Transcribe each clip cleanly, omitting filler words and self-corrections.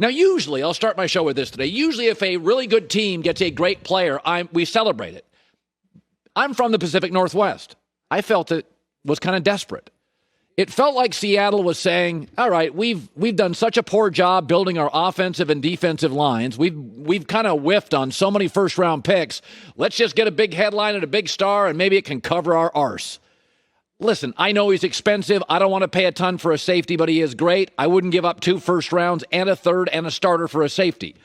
Now, usually, I'll start my show with this today. Usually, if a really good team gets a great player, we celebrate it. I'm from the Pacific Northwest. I felt it was kind of desperate. It felt like Seattle was saying, all right, we've done such a poor job building our offensive and defensive lines. We've kind of whiffed on so many first-round picks. Let's just get a big headline and a big star, and maybe it can cover our arse. Listen, I know he's expensive. I don't want to pay a ton for a safety, but he is great. I wouldn't give up 2 first rounds and a third and a starter for a safety.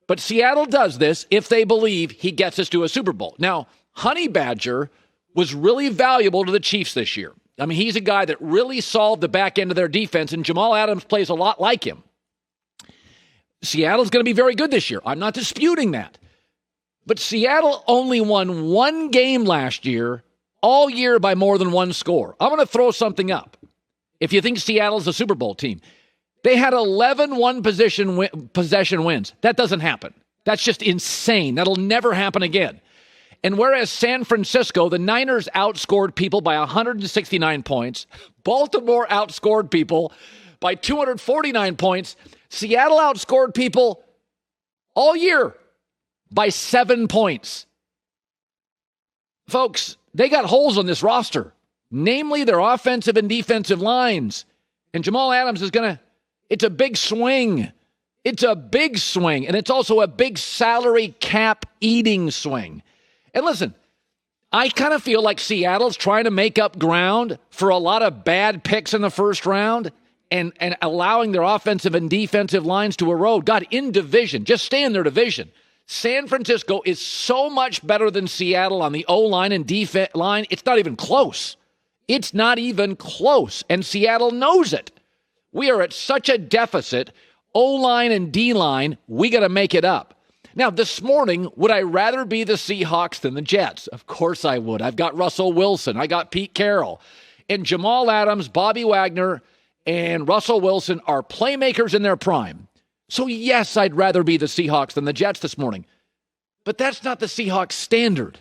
But Seattle does this if they believe he gets us to a Super Bowl. Now, Honey Badger was really valuable to the Chiefs this year. I mean, he's a guy that really solved the back end of their defense, and Jamal Adams plays a lot like him. Seattle's going to be very good this year. I'm not disputing that. But Seattle only won 1 game last year, all year by more than 1 score. I'm going to throw something up. If you think Seattle's a Super Bowl team, they had 11 possession wins. That doesn't happen. That's just insane. That'll never happen again. And whereas San Francisco, the Niners outscored people by 169 points, Baltimore outscored people by 249 points, Seattle outscored people all year by 7 points. Folks, they got holes on this roster, namely their offensive and defensive lines. And Jamal Adams it's a big swing. It's a big swing, and it's also a big salary cap eating swing. And listen, I kind of feel like Seattle's trying to make up ground for a lot of bad picks in the first round and allowing their offensive and defensive lines to erode. God, in division, just stay in their division. San Francisco is so much better than Seattle on the O-line and defense line. It's not even close. It's not even close. And Seattle knows it. We are at such a deficit, O-line and D-line, we got to make it up. Now, this morning, would I rather be the Seahawks than the Jets? Of course I would. I've got Russell Wilson. I got Pete Carroll. And Jamal Adams, Bobby Wagner, and Russell Wilson are playmakers in their prime. So, yes, I'd rather be the Seahawks than the Jets this morning. But that's not the Seahawks standard,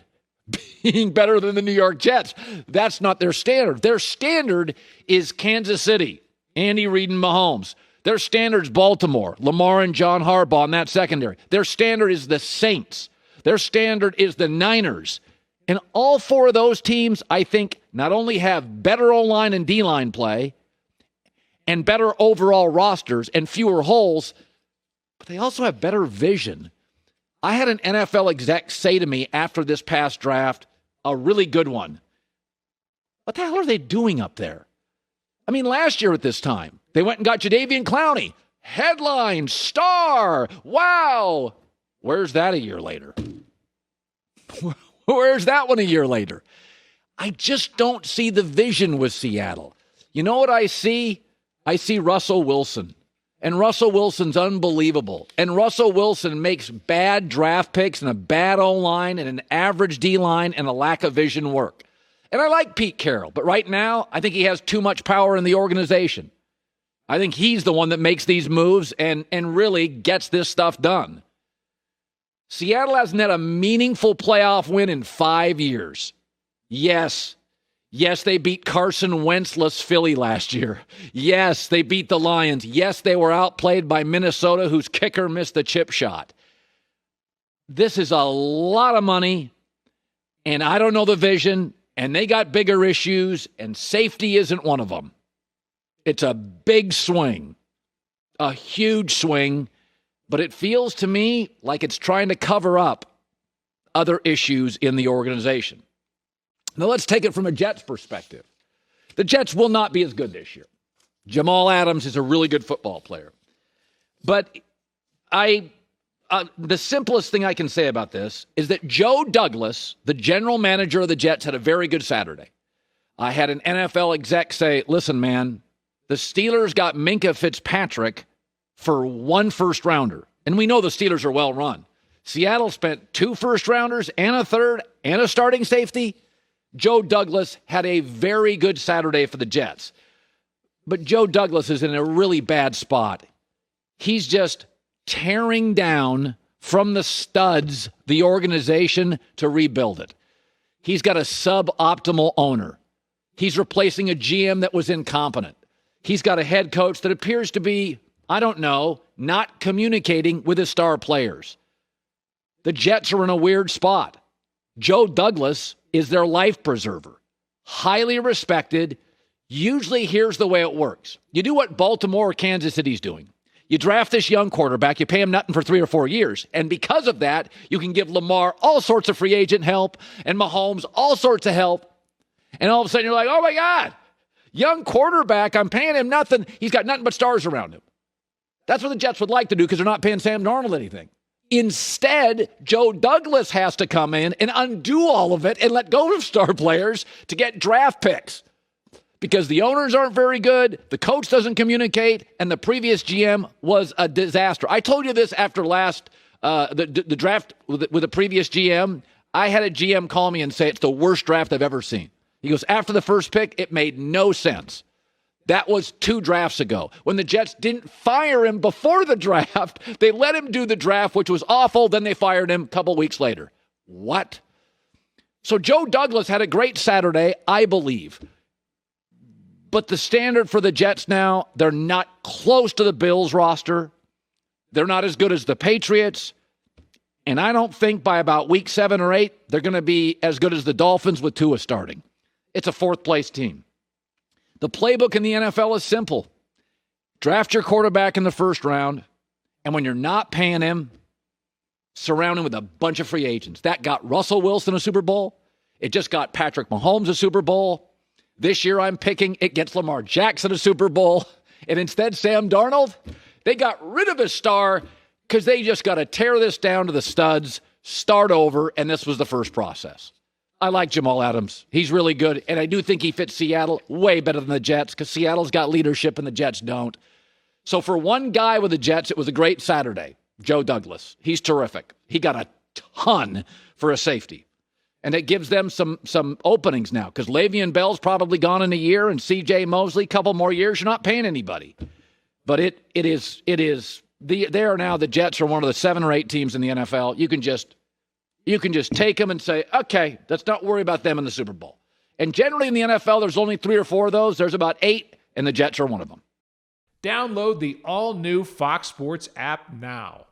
being better than the New York Jets. That's not their standard. Their standard is Kansas City, Andy Reid and Mahomes. Their standard's Baltimore, Lamar and John Harbaugh in that secondary. Their standard is the Saints. Their standard is the Niners. And all 4 of those teams, I think, not only have better O-line and D-line play and better overall rosters and fewer holes, but they also have better vision. I had an NFL exec say to me after this past draft, a really good one, what the hell are they doing up there? I mean, last year at this time, they went and got Jadeveon Clowney. Headline, star, wow. Where's that a year later? Where's that one a year later? I just don't see the vision with Seattle. You know what I see? I see Russell Wilson. And Russell Wilson's unbelievable. And Russell Wilson makes bad draft picks and a bad O-line and an average D-line and a lack of vision work. And I like Pete Carroll, but right now, I think he has too much power in the organization. I think he's the one that makes these moves and really gets this stuff done. Seattle hasn't had a meaningful playoff win in 5 years. Yes, they beat Carson Wentzless Philly last year. Yes, they beat the Lions. Yes, they were outplayed by Minnesota, whose kicker missed the chip shot. This is a lot of money, and I don't know the vision, and they got bigger issues, and safety isn't one of them. It's a big swing, a huge swing, but it feels to me like it's trying to cover up other issues in the organization. Now, let's take it from a Jets perspective. The Jets will not be as good this year. Jamal Adams is a really good football player. But the simplest thing I can say about this is that Joe Douglas, the general manager of the Jets, had a very good Saturday. I had an NFL exec say, listen, man, the Steelers got Minkah Fitzpatrick for 1 first-rounder. And we know the Steelers are well run. Seattle spent 2 first-rounders and a third and a starting safety. Joe Douglas had a very good Saturday for the Jets. But Joe Douglas is in a really bad spot. He's just tearing down from the studs the organization to rebuild it. He's got a suboptimal owner. He's replacing a GM that was incompetent. He's got a head coach that appears to be I don't know, not communicating with his star players. The Jets are in a weird spot. Joe Douglas is their life preserver. Highly respected. Usually, here's the way it works. You do what Baltimore or Kansas City's doing. You draft this young quarterback, you pay him nothing for 3 or 4 years. And because of that, you can give Lamar all sorts of free agent help and Mahomes all sorts of help. And all of a sudden, you're like, oh, my God, young quarterback, I'm paying him nothing. He's got nothing but stars around him. That's what the Jets would like to do because they're not paying Sam Darnold anything. Instead, Joe Douglas has to come in and undo all of it and let go of star players to get draft picks because the owners aren't very good, the coach doesn't communicate, and the previous GM was a disaster. I told you this after the draft with the previous GM. I had a GM call me and say it's the worst draft I've ever seen. He goes, after the first pick, it made no sense. That was 2 drafts ago. When the Jets didn't fire him before the draft, they let him do the draft, which was awful. Then they fired him a couple weeks later. What? So Joe Douglas had a great Saturday, I believe. But the standard for the Jets now, they're not close to the Bills roster. They're not as good as the Patriots. And I don't think by about week 7 or 8, they're going to be as good as the Dolphins with Tua starting. It's a 4th-place team. The playbook in the NFL is simple. Draft your quarterback in the first round, and when you're not paying him, surround him with a bunch of free agents. That got Russell Wilson a Super Bowl. It just got Patrick Mahomes a Super Bowl. This year I'm picking it gets Lamar Jackson a Super Bowl. And instead, Sam Darnold, they got rid of his star because they just got to tear this down to the studs, start over, and this was the first process. I like Jamal Adams. He's really good, and I do think he fits Seattle way better than the Jets because Seattle's got leadership and the Jets don't. So for one guy with the Jets, it was a great Saturday, Joe Douglas. He's terrific. He got a ton for a safety, and it gives them some openings now because Le'Veon Bell's probably gone in a year, and C.J. Mosley, a couple more years, you're not paying anybody. But they are now, the Jets are one of the 7 or 8 teams in the NFL. You can just take them and say, okay, let's not worry about them in the Super Bowl. And generally in the NFL, there's only 3 or 4 of those. There's about 8, and the Jets are one of them. Download the all-new Fox Sports app now.